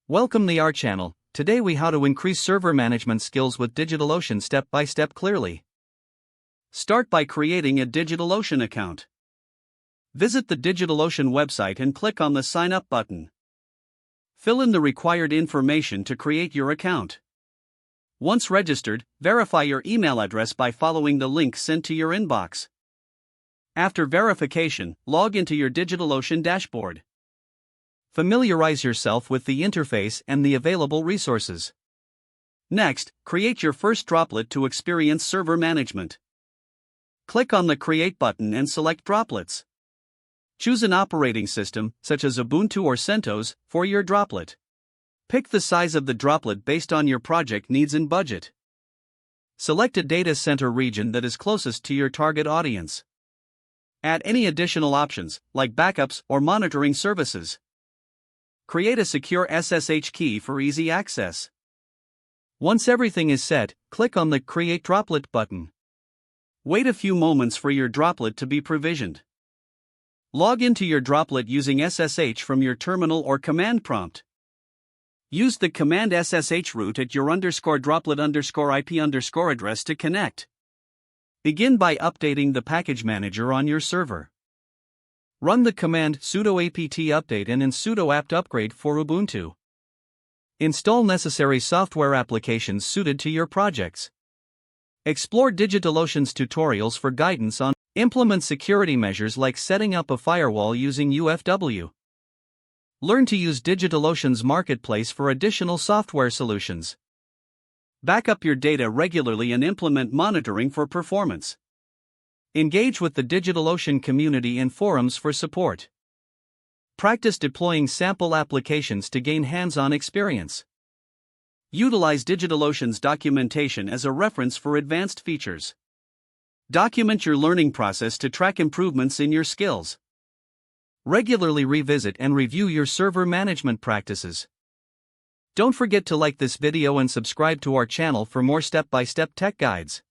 Welcome to our channel. Today we how to increase server management skills with DigitalOcean step by step clearly. Start by creating a DigitalOcean account. Visit the DigitalOcean website and click on the Sign Up button. Fill in the required information to create your account. Once registered, verify your email address by following the link sent to your inbox. After verification, log into your DigitalOcean dashboard. Familiarize yourself with the interface and the available resources. Next, create your first droplet to experience server management. Click on the Create button and select Droplets. Choose an operating system, such as Ubuntu or CentOS, for your droplet. Pick the size of the droplet based on your project needs and budget. Select a data center region that is closest to your target audience. Add any additional options, like backups or monitoring services. Create a secure SSH key for easy access. Once everything is set, click on the Create Droplet button. Wait a few moments for your droplet to be provisioned. Log into your droplet using SSH from your terminal or command prompt. Use the command SSH root at your _droplet_IP_ address to connect. Begin by updating the package manager on your server. Run the command sudo apt update and sudo apt upgrade for Ubuntu. Install necessary software applications suited to your projects. Explore DigitalOcean's tutorials for guidance on implement security measures like setting up a firewall using UFW. Learn to use DigitalOcean's marketplace for additional software solutions. Back up your data regularly and implement monitoring for performance. Engage with the DigitalOcean community and forums for support. Practice deploying sample applications to gain hands-on experience. Utilize DigitalOcean's documentation as a reference for advanced features. Document your learning process to track improvements in your skills. Regularly revisit and review your server management practices. Don't forget to like this video and subscribe to our channel for more step-by-step tech guides.